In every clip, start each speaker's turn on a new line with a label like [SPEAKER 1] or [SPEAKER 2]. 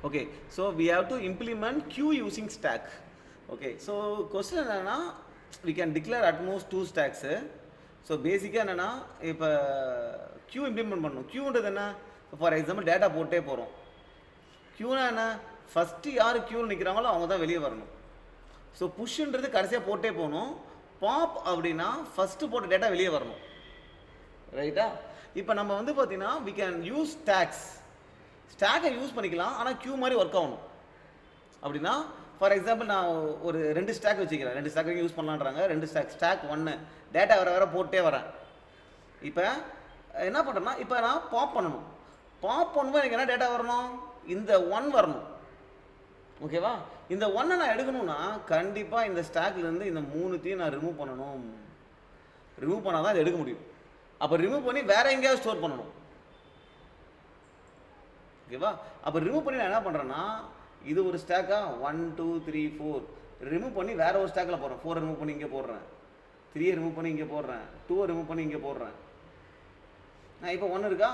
[SPEAKER 1] Okay, so we have to implement queue using stack. Okay, so question என்னன்னா we can declare at most 2 stacks. So பேசிக்காக என்னென்னா இப்போ Q implement பண்ணணும். க்யூன்றது என்ன? For example data போட்டே போகிறோம். க்யூனா என்ன? ஃபஸ்ட்டு யார் க்யூவில் நிற்கிறாங்களோ அவங்க தான் வெளியே வரணும். ஸோ புஷ்ன்றது கடைசியாக போட்டே போகணும். பாப் அப்படின்னா ஃபஸ்ட்டு போட்ட டேட்டா வெளியே வரணும். ரைட்டா? இப்போ நம்ம வந்து பார்த்தீங்கன்னா வி கேன் யூஸ் ஸ்டாக்ஸ். ஸ்டாக்கை யூஸ் பண்ணிக்கலாம், ஆனால் க்யூ மாதிரி ஒர்க் ஆகணும். அப்படின்னா ஃபார் எக்ஸாம்பிள் நான் ஒரு 2 ஸ்டாக் வச்சுக்கிறேன். 2 ஸ்டாக் யூஸ் பண்ணலான்றாங்க. 2 ஸ்டாக் 1 டேட்டா வேறு போட்டே வரேன். இப்போ என்ன பண்ணுறேன்னா இப்போ நான் பாப் பண்ணணும். பாப் பண்ணும்போது எனக்கு என்ன டேட்டா வரணும்? இந்த 1 வரணும். ஓகேவா? இந்த 1 நான் எடுக்கணும்னா கண்டிப்பாக இந்த ஸ்டாக்லேருந்து இந்த 3த்தையும் நான் ரிமூவ் பண்ணணும். ரிமூவ் பண்ணால் தான் அதை எடுக்க முடியும். அப்போ ரிமூவ் பண்ணி வேறு எங்கேயாவது ஸ்டோர் பண்ணணும். ஓகேவா? அப்போ ரிமூவ் பண்ணி நான் என்ன பண்ணுறேன்னா இது ஒரு ஸ்டாக்காக 1 2 3 4 ரிமூவ் பண்ணி வேறு ஒரு ஸ்டாக்கில் போடுறேன். 4 ரிமூவ் பண்ணி இங்கே போடுறேன். 3 ரிமூவ் பண்ணி இங்கே போடுறேன். 2 ரிமூவ் பண்ணி இங்கே போடுறேன். நான் இப்போ 1 இருக்கா,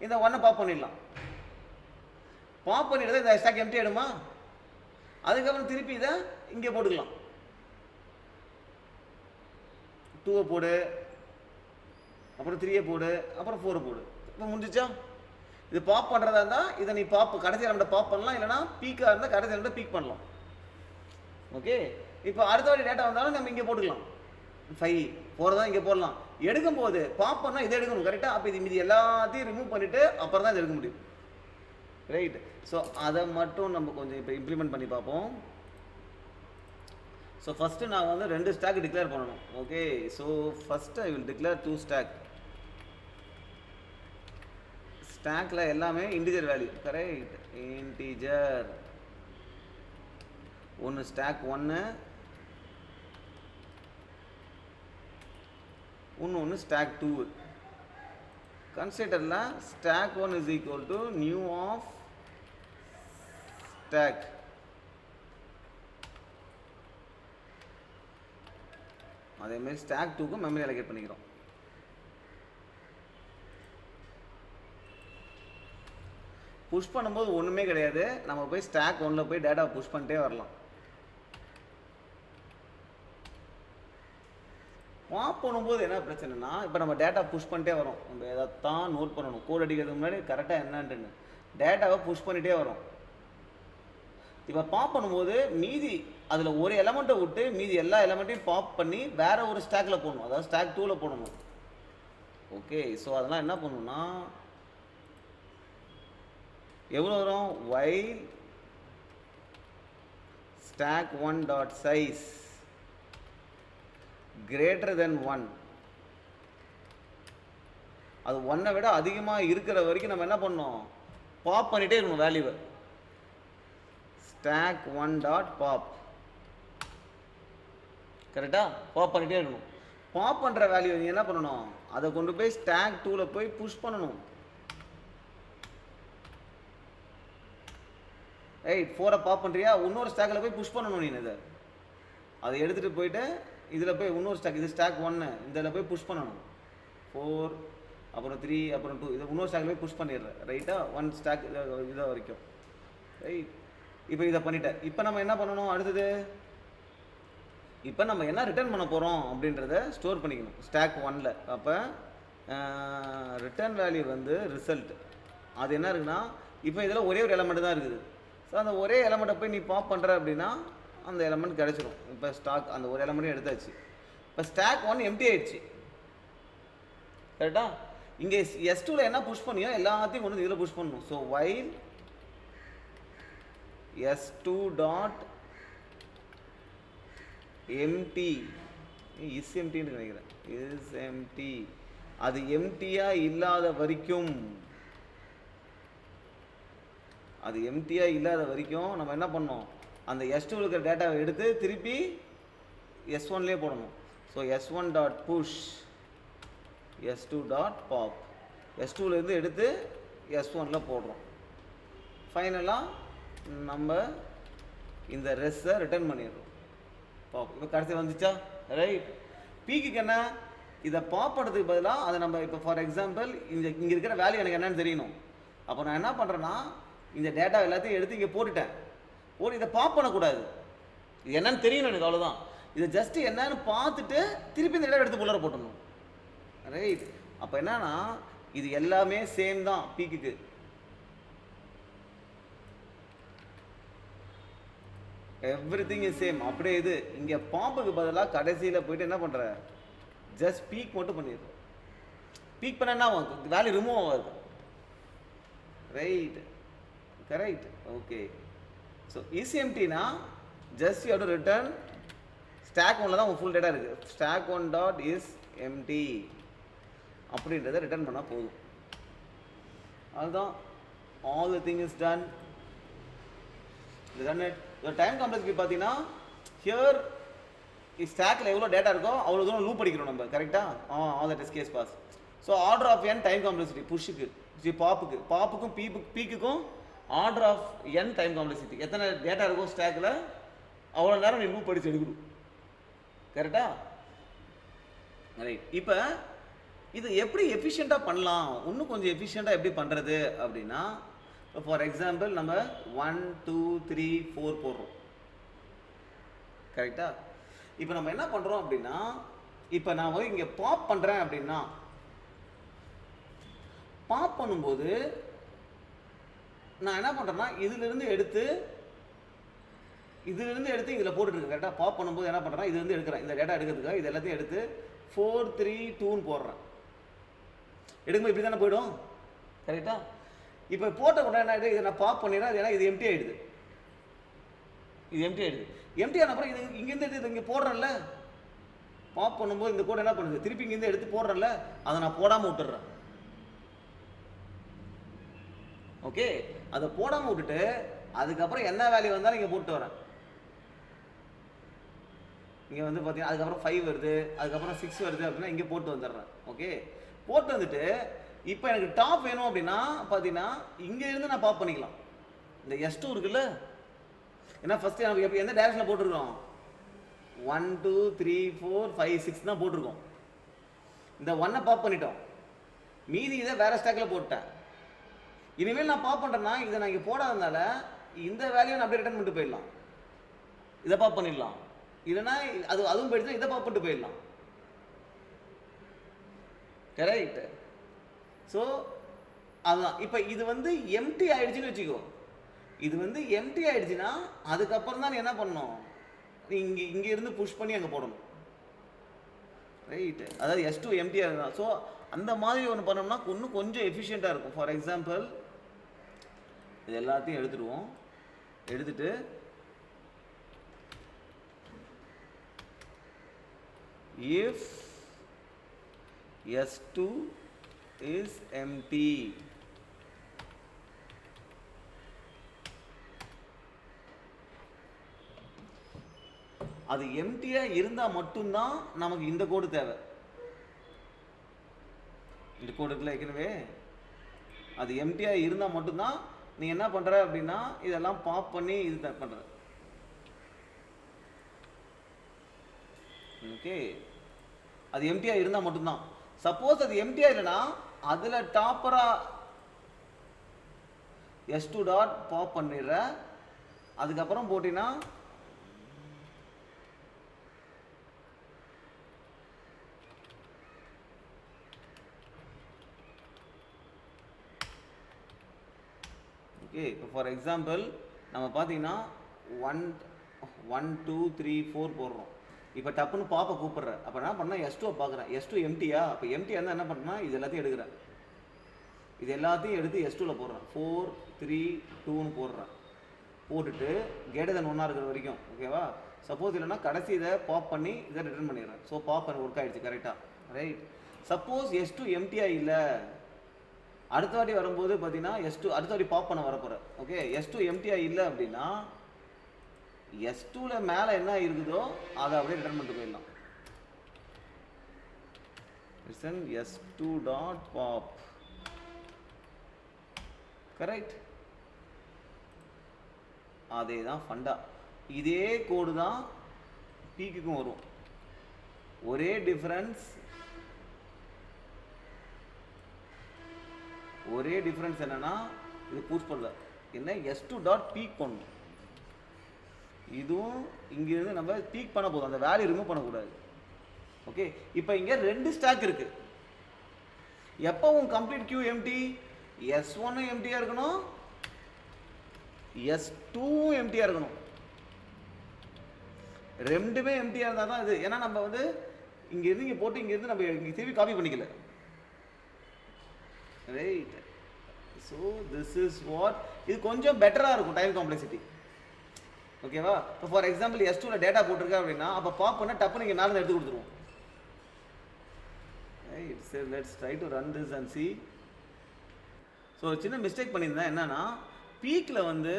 [SPEAKER 1] இந்த 1 பாப் பண்ணிடலாம். பாப் பண்ணிட்டு இந்த ஸ்டாக் எம்டி ஆகிடுமா? அதுக்கப்புறம் திருப்பி இதை இங்கே போட்டுக்கலாம். 2 போடு, அப்புறம் 3 போடு, அப்புறம் 4 போடு. இப்போ முடிஞ்சிச்சா? இது பாப் பண்ணுறதா இருந்தால் இதை நீ பாப் கடைசி எலமெண்ட்டை பாப் பண்ணலாம், இல்லைனா பீக்காக இருந்தால் கடைசி எலமெண்ட்டை பீக் பண்ணலாம். ஓகே, இப்போ அடுத்த வாட்டி டேட்டா வந்தாலும் நம்ம இங்கே போட்டுக்கலாம். 5 4 தான் இங்கே போடலாம். எடுக்கும்போது பாப் பண்ணால் இதை எடுக்கணும். கரெக்டாக? அப்போ இது மீதி எல்லாத்தையும் ரிமூவ் பண்ணிவிட்டு அப்புறம் தான் இதை எடுக்க முடியும். ரைட்? ஸோ அதை மட்டும் நம்ம கொஞ்சம் இப்போ இம்ப்ளிமெண்ட் பண்ணி பார்ப்போம். ஸோ ஃபஸ்ட்டு நான் வந்து 2 ஸ்டாக் டிக்ளேர் பண்ணணும். Okay, so first I will declare 2 stack. ஸ்டாக்ல எல்லாமே இன்டிஜர் வேல்யூ. கரெக்ட்? இன்டிஜர். ஒன்று ஸ்டாக் 1, ஒன்று ஸ்டாக் 2. கன்சிடரில் stack 1 is equal to new of stack. அதேமாதிரி ஸ்டாக் 2க்கும் மெமரி அலோகேட் பண்ணிக்கிறோம். புஷ் பண்ணும்போது ஒன்றுமே கிடையாது. நம்ம போய் ஸ்டாக் 1ல் போய் டேட்டா புஷ் பண்ணிட்டே வரலாம். பாப் பண்ணும்போது என்ன பிரச்சனைனா இப்போ நம்ம டேட்டா புஷ் பண்ணிட்டே வரோம். நம்ம எதைத்தான் நோட் பண்ணணும். கோட் அடிக்கிறதுக்கு முன்னாடி கரெக்டாக என்னன்ட்டுன்னு டேட்டாவை புஷ் பண்ணிகிட்டே வரோம். இப்போ பாப் பண்ணும்போது மீதி அதில் ஒரு எலமெண்ட்டை விட்டு மீதி எல்லா எலமெண்ட்டையும் பாப் பண்ணி வேற ஒரு ஸ்டாக்கில் போடணும். அதாவது ஸ்டாக் 2ல் போடணும். ஓகே, ஸோ அதெல்லாம் என்ன பண்ணணும்னா எவ்வளோ வரும்? while stack 1 dot size greater than 1. அது 1 விட அதிகமாக இருக்கிற வரைக்கும் நம்ம என்ன பண்ணணும்? பாப் பண்ணிட்டே இருக்கணும் வேல்யூவை. stack 1 dot pop. கரெக்டா? பாப் பண்ணிட்டே இருக்கணும். பாப் பண்ணுற வேல்யூ நீ என்ன பண்ணணும்? அதை கொண்டு போய் ஸ்டாக் 2ல் போய் புஷ் பண்ணணும். ரைட்? 4 பாப் பண்ணுறியா, இன்னொரு ஸ்டாக்கில் போய் புஷ் பண்ணணும். நீ இதை அதை எடுத்துகிட்டு போயிட்டு இதில் போய் இன்னொரு ஸ்டாக், இது ஸ்டாக் 1, இதில் போய் புஷ் பண்ணணும். 4 அப்புறம் 3 அப்புறம் 2 இது இன்னொரு ஸ்டாக்கில் போய் புஷ் பண்ணிடுறேன். ரைட்டா? 1 ஸ்டாக் இதை வரைக்கும். ரைட்? இப்போ இதை பண்ணிட்டேன். இப்போ நம்ம என்ன பண்ணணும்? அடுத்தது இப்போ நம்ம என்ன ரிட்டர்ன் பண்ண போகிறோம் அப்படின்றத ஸ்டோர் பண்ணிக்கணும் ஸ்டாக் 1ல். அப்போ ரிட்டர்ன் வேல்யூ வந்து ரிசல்ட். அது என்ன இருக்குன்னா இப்போ இதில் ஒரே ஒரு எலமெண்ட் தான் இருக்குது. ஸோ அந்த ஒரே எலமெண்ட்டை போய் நீ பாப் பண்ணுற அப்படின்னா அந்த எலமெண்ட் கிடச்சிடும். இப்போ ஸ்டாக் அந்த ஒரு எலமெண்ட்டையும் எடுத்தாச்சு. இப்போ ஸ்டாக் 1 எம்டி ஆயிடுச்சு. கரெக்டா? இங்கே S2ல என்ன புஷ் பண்ணியோ எல்லாத்தையும் கொண்டு இதில் புஷ் பண்ணணும். So while S2 dot empty is எம்டின்னு நினைக்கிறேன். Is empty. அது எம்டியாக இல்லாத வரைக்கும் நம்ம என்ன பண்ணோம்? அந்த S2 இருக்கிற டேட்டாவை எடுத்து திருப்பி S1லேயே போடணும். So S1 dot push S2 dot pop. S2லேருந்து எடுத்து S1ல் போடுறோம். ஃபைனலாக நம்ம இந்த ரெஸ்ஸை ரிட்டர்ன் பண்ணிடுறோம். பாப். இப்போ கடைசி வந்துச்சா? ரைட்? பீக்குக்கு என்ன? இதை பாப் பண்ணுறதுக்கு பதிலாக அதை நம்ம இப்போ ஃபார் எக்ஸாம்பிள் இங்கே இருக்கிற வேல்யூ எனக்கு என்னன்னு தெரியணும். அப்போ நான் என்ன பண்ணுறேன்னா இந்த டேட்டா எல்லாத்தையும் எடுத்து இங்கே போட்டுட்டேன். போட்டு இதை பாப் பண்ணக்கூடாது. இது என்னன்னு தெரியணும் எனக்கு, அவ்வளோதான். இதை ஜஸ்ட் என்னன்னு பார்த்துட்டு திருப்பி இந்த டேட்டா எடுத்து உள்ளார போட்டணும். ரைட். அப்போ என்னன்னா இது எல்லாமே சேம் தான். பீக்குக்கு எவ்ரிதிங் இஸ் சேம். அப்படியே இது இங்கே பாம்புக்கு பதிலாக கடைசியில் போயிட்டு என்ன பண்ணுற, ஜஸ்ட் பீக் மட்டும் பண்ணிடுறோம். பீக் பண்ண என்ன ஆகும், வேல்யூ ரிமூவ் ஆகாது. Right, correct. Okay. So is எம்டினா just you have to return stack ஒன்ல தான் உங்கள் ஃபுல் டேட்டா இருக்குது. Stack one dot is empty அப்படின்றத ரிட்டர்ன் பண்ணால் போதும். அதுதான். All the thing is done. Run it. Time complexity பார்த்தீங்கன்னா ஹியர் ஸ்டாக்கில் எவ்வளோ டேட்டா இருக்கோ அவ்வளோ தூரம் லூப் அடிக்கிறோம் நம்ம. கரெக்டாக all that is case pass. So order of n time complexity புஷ்ஷுக்கு, பாப்புக்கும் பீக்குக்கும் order of n time complexity. எத்தனை டேட்டா இருக்கோ ஸ்டாக்கில் அவ்வளோ நேரம் நீ லூப் அடிச்சு எடுக்கணும். கரெக்டா? ரைட். இப்போ இது எப்படி எஃபிஷியண்ட்டாக பண்ணலாம், இன்னும் கொஞ்சம் எஃபிஷியண்ட்டாக எப்படி பண்ணுறது அப்படின்னா, ஃபார் எக்ஸாம்பிள் நம்ம 1 2 3 4 போடுறோம். கரெக்டா? இப்போ நம்ம என்ன பண்ணுறோம் அப்படின்னா, இப்போ நான் போய் இங்கே பாப் பண்ணுறேன் அப்படின்னா, பாப் பண்ணும்போது நான் என்ன பண்ணுறேன்னா இதிலிருந்து எடுத்து இதில் போட்டுருக்கேன். கரெக்டாக? பாப் பண்ணும்போது என்ன பண்ணுறேன்னா இதுலேருந்து எடுக்கிறேன். இந்த டேட்டா எடுக்கிறதுக்காக இது எல்லாத்தையும் எடுத்து 4 3 2ன்னு போடுறேன். எடுக்கும்போது இப்படி தானே போயிடும். கரெக்டா? இப்போ போட்ட உடனே என்ன ஆகிடுது, இதை நான் பாப் பண்ணிடுறேன். அது ஏன்னா இது எம்டி ஆகிடுது. இது எம்டி ஆகிடுது. எம்டி ஆன அப்புறம் இது இங்கேருந்து எடுத்து இங்கே போடுறேன்ல, பாப் பண்ணும்போது இந்த கோட் என்ன பண்ணுது, திருப்பி இங்கேருந்து எடுத்து போடுறேன்ல, அதை நான் போடாமல் விட்டுறேன். ஓகே. அதை போடாமல் விட்டுட்டு அதுக்கப்புறம் என்ன வேல்யூ வந்தாலும் இங்கே போட்டு வரேன். இங்கே வந்து பார்த்தீங்கன்னா அதுக்கப்புறம் 5 வருது, அதுக்கப்புறம் 6 வருது அப்படின்னா இங்கே போட்டு வந்துடுறேன். ஓகே. போட்டு வந்துட்டு இப்போ எனக்கு டாப் வேணும் அப்படின்னா பார்த்தீங்கன்னா இங்கே இருந்து நான் பாப் பண்ணிக்கலாம். இந்த S2 இருக்குல்ல, ஏன்னா ஃபஸ்ட்டு நம்ம எந்த டைரக்ஷனில் போட்டிருக்கோம், 1 2 3 4 5 6 தான் போட்டிருக்கோம். இந்த 1 பாப் பண்ணிட்டோம், மீதி இதை வேறு ஸ்டாக்கில் போட்டேன். இனிமேல் நான் பாப் பண்ணுறேன்னா இதை நான் இங்கே போடாதனால இந்த வேல்யூ நான் அப்படியே ரிட்டர்ன் பண்ணிட்டு போயிடலாம். இதை பாப் பண்ணிடலாம். இல்லைன்னா அதுவும் போயிடுச்சுன்னா இதை பாப் பண்ணிட்டு போயிடலாம். கரெக்ட். ஸோ அதுதான். இப்போ இது வந்து எம்டி ஆயிடுச்சுன்னு வச்சுக்கோ. இது வந்து எம்டி ஆயிடுச்சுன்னா அதுக்கப்புறம் தான் நீ என்ன பண்ணணும், நீ இங்கே இருந்து புஷ் பண்ணி அங்கே போடணும். ரைட்டு. அதாவது S2 எம்டி ஆகுதான். ஸோ அந்த மாதிரி ஒன்று பண்ணோம்னா இன்னும் கொஞ்சம் எஃபிஷியண்ட்டாக இருக்கும். ஃபார் எக்ஸாம்பிள் இது எல்லாத்தையும் எடுத்துடுவோம். எடுத்துட்டு if S2 is empty, அது எம்டியா இருந்தா மட்டும்தான் நமக்கு இந்த கோடு தேவை. இந்த கோடு இருக்குல்ல ஏற்கனவே, அது எம்டியா இருந்தா மட்டும்தான் நீ என்ன பண்ற அப்படின்னா இதெல்லாம் பாப் பண்ணி இது பண்ற. ஓகே. அது எம்டியா இருந்தா மட்டும்தான். சப்போஸ் அது எம்டியா இல்லைன்னா அதுல டாப்பரா S2 டாட் பாப் பண்ணிடுற, அதுக்கப்புறம் போட்டினா ஓகே. இப்போ ஃபார் எக்ஸாம்பிள் நம்ம பார்த்தீங்கன்னா 1 2 3 4 போடுறோம். இப்போ டப்புன்னு பாப்பை கூப்பிட்ற, அப்போ என்ன பண்ணால் S2 பார்க்குறேன். S2 எம்டியா? அப்போ எம்டியா இருந்தால் என்ன பண்ணா இது எல்லாத்தையும் எடுக்கிறேன். இது எல்லாத்தையும் எடுத்து S2ல் போடுறேன். 4 3 2ன்னு போடுறேன். போட்டுட்டு கேட்டர் தென் 1 இருக்கிற வரைக்கும். ஓகேவா? சப்போஸ் இல்லைன்னா கடைசி இதை பாப் பண்ணி இதை ரிட்டர்ன் பண்ணிடுறேன். ஸோ பாப் பண்ணி ஒர்க் ஆகிடுச்சு. கரெக்டாக? ரைட். சப்போஸ் S2 எம்டியா இல்லை, அடுத்த வாட்டி வரும்போது பார்த்தீங்கன்னா S2 அடுத்த வாட்டி பாப் பண்ண வரப்போகிற. ஓகே. S2 எம்டியா இல்லை அப்படின்னா S2ல மேலே என்ன இருக்குதோ அதை அப்படியே ரிட்டர்ன் பண்ணிட்டு போயிடலாம். S2 dot pop. கரெக்ட். அதே தான் ஃபண்டா. இதே கோடு தான் பீக்குக்கும் வரும். ஒரே டிஃபரன்ஸ் என்னன்னா இது புஷ் பண்ணல. என்ன S2 டாட் பீக் பண்ணணும். இதுவும் இங்கிருந்து நம்ம பீக் பண்ண போதும், அந்த வேல்யூ ரிமூவ் பண்ணக்கூடாது. ஓகே, இப்போ இங்கே 2 ஸ்டாக் இருக்கு. எப்பவும் கம்ப்ளீட் கியூ எம்டி, S1 எம்டியாக இருக்கணும், S2 எம்டியாக இருக்கணும். ரெண்டுமே எம்டியாக இருந்தால் தான் இது. ஏன்னா நம்ம வந்து இங்கேருந்து இங்கே போட்டு இங்கேருந்து நம்ம இங்கே திருப்பி காப்பி பண்ணிக்கல. Right. So this is what, இது கொஞ்சம் பெட்டராக இருக்கும் டைம் காம்ப்ளெக்சிட்டி. ஓகேவா? இப்போ ஃபார் எக்ஸாம்பிள் S2ல டேட்டா போட்டிருக்கா அப்படின்னா அப்போ பாப் பண்ணால் டப்புன்னு இங்கே மேலே எடுத்து கொடுத்துருவோம். ரைட். சரி, let's try to run this and C. So சின்ன மிஸ்டேக் பண்ணியிருந்தேன். என்னன்னா பீக்கில் வந்து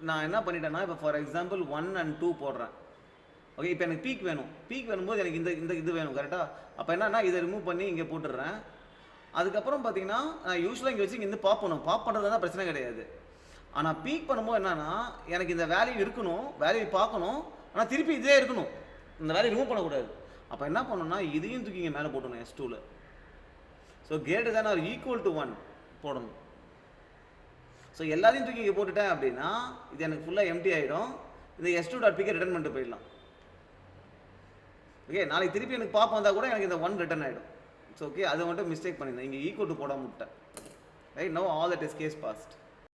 [SPEAKER 1] நான் என்ன பண்ணிட்டேன்னா, இப்போ ஃபார் எக்ஸாம்பிள் 1 and 2 போடுறேன். ஓகே, இப்போ எனக்கு பீக் வேணும். பீக் வேணும்போது எனக்கு இந்த இது வேணும், கரெக்டாக? அப்போ என்னன்னா இதை ரிமூவ் பண்ணி இங்கே போட்டுடுறேன். அதுக்கப்புறம் பார்த்தீங்கன்னா நான் யூஸ்வலாக இங்கே வச்சு இங்கேருந்து பாப் பண்ணும். பாப் பண்ணுறது தான் பிரச்சனை கிடையாது. ஆனால் பீக் பண்ணும்போது என்னன்னா எனக்கு இந்த வேல்யூ இருக்கணும், வேல்யூ பார்க்கணும், ஆனால் திருப்பி இதே இருக்கணும், இந்த வேல்யூ ரிமூவ் பண்ணக்கூடாது. அப்போ என்ன பண்ணணும்னா இதையும் தூக்கி இங்கே மேலே போட்டணும் S2ல. So greater than or equal to 1 போடணும். ஸோ எல்லாத்தையும் தூக்கி இங்கே போட்டுட்டேன் அப்படின்னா இது எனக்கு ஃபுல்லாக எம்டி ஆகிடும். இந்த S2 டாட் பீக்கை ரிட்டர்ன் பண்ணிட்டு போயிடலாம். ஓகே, நாளைக்கு திருப்பி எனக்கு பாப் வந்தால் கூட எனக்கு இந்த 1 ரிட்டர்ன் ஆகிடும். ஸோ ஓகே, அதை மட்டும் மிஸ்டேக் பண்ணியிருந்தேன், இங்கே ஈக்குவல் டு போடாம விட்டேன். Right. Now all that is gas past.